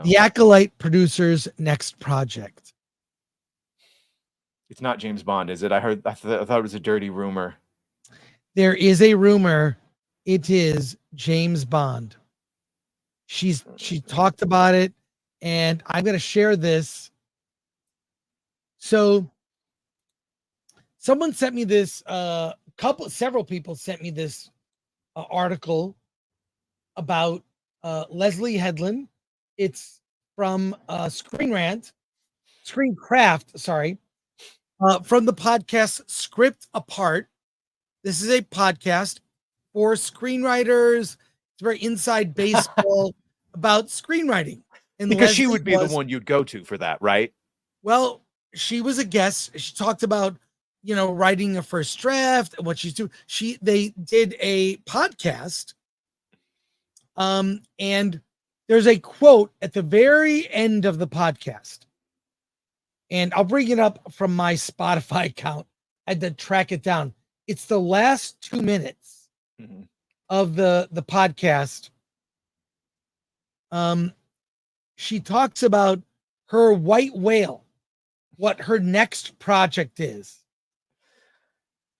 The Acolyte producer's next project. It's not James Bond, is it? I thought it was a dirty rumor. There is a rumor it is James Bond. She talked about it, and I'm going to share this. So someone sent me this, several people sent me this article about Leslie Headland. It's from Screencraft, sorry, from the podcast Script Apart. This is a podcast for screenwriters. It's very inside baseball about screenwriting. And because Leslie she would be the one you'd go to for that, right? Well, she was a guest. She talked about, writing a first draft and what she's doing. They did a podcast. And there's a quote at the very end of the podcast. And I'll bring it up from my Spotify account. I had to track it down. It's the last 2 minutes of the podcast. She talks about her white whale, what her next project is.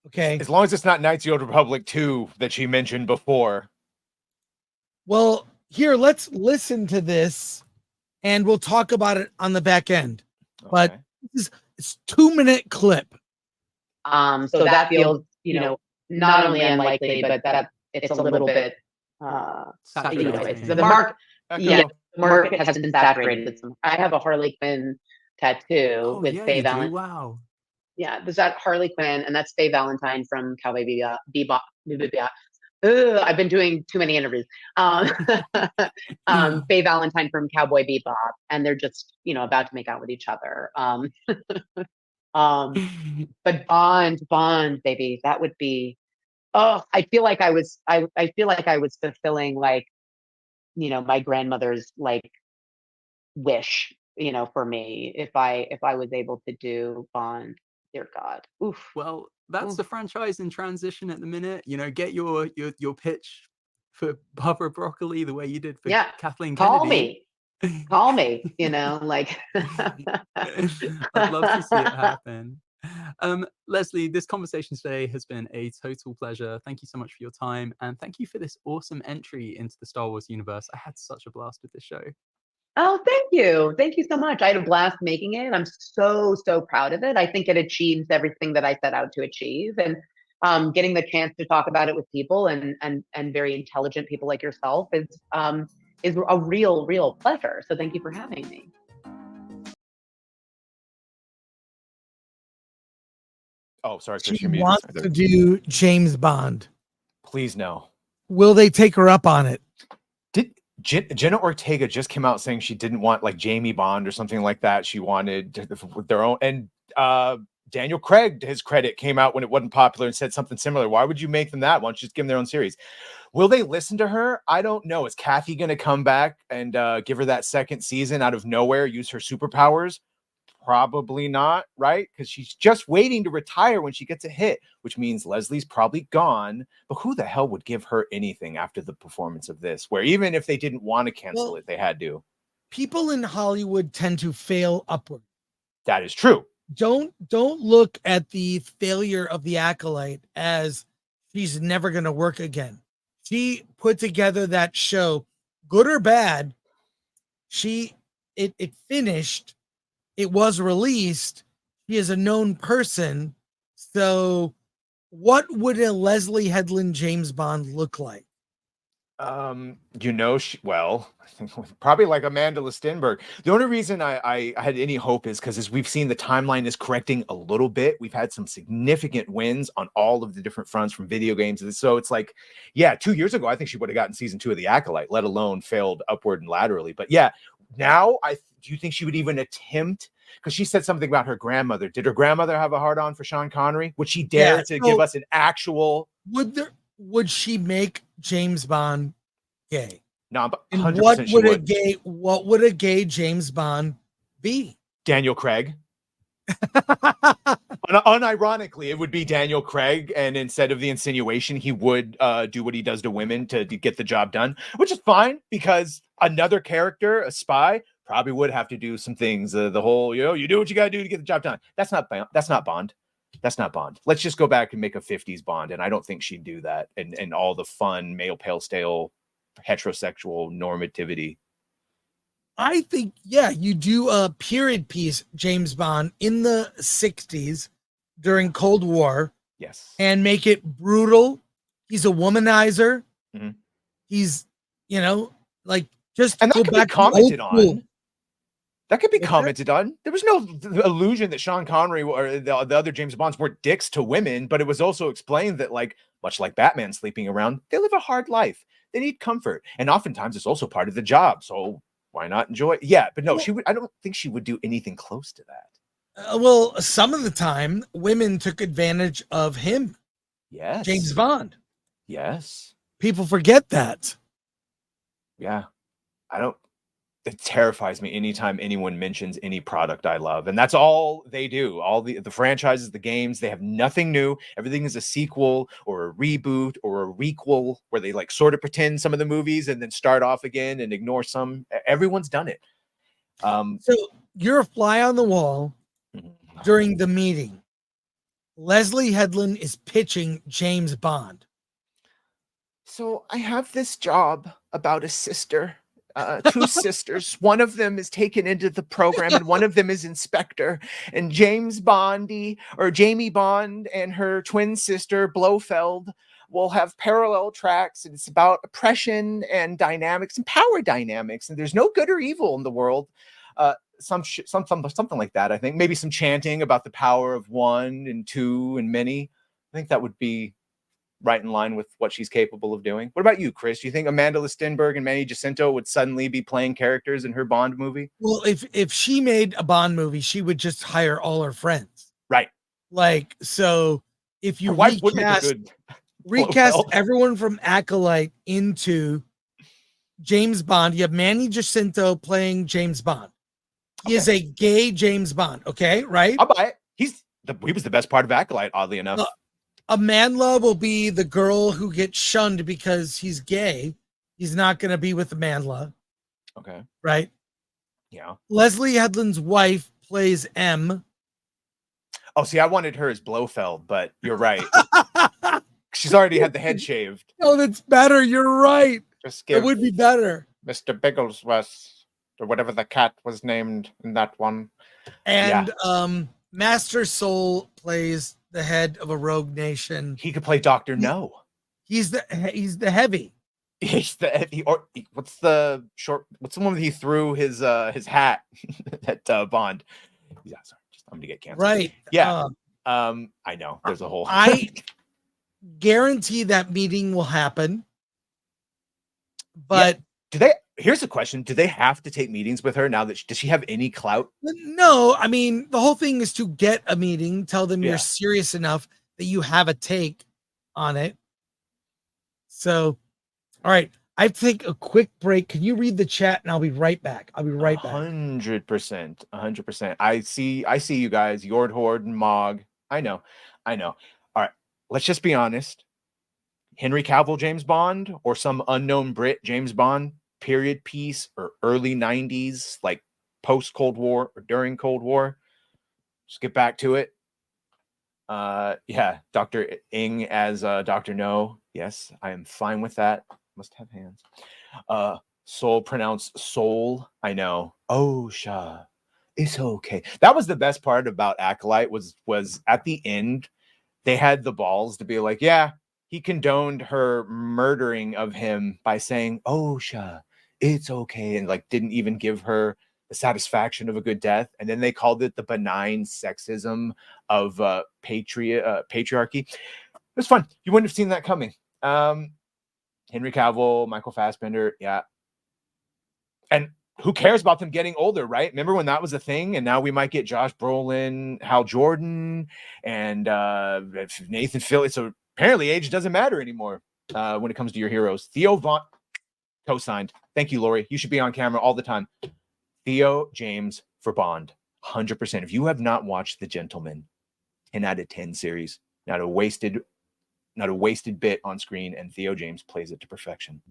Okay. As long as it's not Knights of the Old Republic 2 that she mentioned before. Well, here, let's listen to this and we'll talk about it on the back end. Okay. But it's 2-minute clip. So that feels, not only unlikely, but that it's a little bit, the market has been saturated. I have a Harley Quinn tattoo with Faye Valentine. Wow. Yeah, there's that Harley Quinn, and that's Faye Valentine from Cowboy Bebop. I've been doing too many interviews. Faye Valentine from Cowboy Bebop, and they're just, about to make out with each other. But Bond, baby, that would be. Oh, I feel like I was fulfilling my grandmother's wish, for me if I was able to do Bond. Dear God. Oof. Well, that's the franchise in transition at the minute. Get your pitch for Barbara Broccoli the way you did for Kathleen Kennedy. Call me, I'd love to see it happen. Leslie, this conversation today has been a total pleasure. Thank you so much for your time, and thank you for this awesome entry into the Star Wars universe. I had such a blast with this show. Oh, thank you. Thank you so much. I had a blast making it. I'm so, so proud of it. I think it achieves everything that I set out to achieve. And getting the chance to talk about it with people and very intelligent people like yourself is a real pleasure. So thank you for having me. Oh, sorry, Chris. She wants to do James Bond. Please no. Will they take her up on it? Jenna Ortega just came out saying she didn't want Jamie Bond or something like that. She wanted their own. And Daniel Craig, to his credit, came out when it wasn't popular and said something similar. Why would you make them that? Why don't you just give them their own series? Will they listen to her? I don't know. Is Kathy going to come back and give her that second season out of nowhere, use her superpowers? Probably not, right? Because she's just waiting to retire when she gets a hit, which means Leslie's probably gone. But who the hell would give her anything after the performance of this, where even if they didn't want to cancel it, they had to? People in Hollywood tend to fail upward. That is true. Don't look at the failure of the Acolyte as she's never going to work again. She put together that show, good or bad. It finished. It was released. She is a known person. So what would a Leslie Headland James Bond look like? Probably like Amanda Stenberg. The only reason I had any hope is because as we've seen, the timeline is correcting a little bit. We've had some significant wins on all of the different fronts from video games. So it's 2 years ago, I think she would have gotten season 2 of The Acolyte, let alone failed upward and laterally. But yeah, now do you think she would even attempt? Because she said something about her grandmother. Did her grandmother have a hard on for Sean Connery? Would she dare to give us an actual? Would she make James Bond gay? No, but 100% what would a gay James Bond be? Daniel Craig. Unironically, it would be Daniel Craig, and instead of the insinuation, he would do what he does to women to get the job done, which is fine because another character, a spy, probably would have to do some things. The whole, you do what you got to do to get the job done. That's not Bond. That's not Bond. Let's just go back and make a 50s Bond. And I don't think she'd do that. And all the fun, male, pale, stale, heterosexual normativity. I think, yeah, you do a period piece, James Bond, in the 60s during Cold War. Yes. And make it brutal. He's a womanizer. Mm-hmm. He's, like, just and that go could back be commented to old school. on. That could be commented on. There was no illusion that Sean Connery or the other James Bonds were dicks to women, but it was also explained that, like, much like Batman sleeping around, they live a hard life. They need comfort. And oftentimes it's also part of the job. So why not enjoy it? Yeah, but no, I don't think she would do anything close to that. Well, some of the time, women took advantage of him. Yes. James Bond. Yes. People forget that. Yeah. It terrifies me anytime anyone mentions any product I love. And that's all they do. All the franchises, the games, they have nothing new. Everything is a sequel or a reboot or a requel where they like sort of pretend some of the movies and then start off again and ignore some. Everyone's done it. So you're a fly on the wall during the meeting. Leslie Headland is pitching James Bond. So I have this job about a sister. Two sisters. One of them is taken into the program and one of them is inspector. And Jamie Bond and her twin sister Blofeld will have parallel tracks, and it's about oppression and dynamics and power dynamics. And there's no good or evil in the world. Something like that. I think maybe some chanting about the power of one and two and many. I think that would be right in line with what she's capable of doing. What about you, Chris? Do you think Amanda Stenberg and Manny Jacinto would suddenly be playing characters in her Bond movie? Well, if she made a Bond movie, she would just hire all her friends. Right. Like, so if you recast everyone from Acolyte into James Bond, you have Manny Jacinto playing James Bond. He is a gay James Bond. Okay, right? I'll buy it. He was the best part of Acolyte, oddly enough. Amandla will be the girl who gets shunned because he's gay. He's not going to be with Amandla. Okay. Right? Yeah. Leslie Headland's wife plays M. Oh, see, I wanted her as Blofeld, but you're right. She's already had the head shaved. Oh, that's better. You're right. It would be better. Mr. Bigglesworth, or whatever the cat was named in that one. And Master Soul plays the head of a rogue nation. He could play Dr. No. He's the heavy. He's the heavy. Or what's the one that he threw his hat at Bond? Yeah, sorry, I'm gonna get canceled. Right. Yeah. I know. There's a whole. I guarantee that meeting will happen. But here's a question. Do they have to take meetings with her now does she have any clout? No, I mean, the whole thing is to get a meeting, tell them you're serious enough that you have a take on it. So, all right, I take a quick break. Can you read the chat and I'll be right back. 100%. I see you guys, Yord Horde and Mog. I know. All right, let's just be honest. Henry Cavill James Bond or some unknown Brit James Bond period piece or early 90s, like post Cold War or during Cold War. Just get back to it. Dr. Ing as Dr. No. Yes, I am fine with that. Must have hands. Soul pronounced soul. I know. Oh, sha. It's okay. That was the best part about Acolyte was at the end, they had the balls to be like, yeah, he condoned her murdering of him by saying, oh, sha, it's okay. And like, didn't even give her the satisfaction of a good death. And then they called it the benign sexism of patriarchy. It was fun. You wouldn't have seen that coming. Henry Cavill, Michael Fassbender. Yeah. And who cares about them getting older, right? Remember when that was a thing? And now we might get Josh Brolin, Hal Jordan, and Nathan Fillion. So apparently age doesn't matter anymore when it comes to your heroes. Theo Vaughn, co-signed. Thank you, Lori. You should be on camera all the time. Theo James for Bond, 100%. If you have not watched The Gentleman, 10 out of 10 series, not a wasted bit on screen, and Theo James plays it to perfection.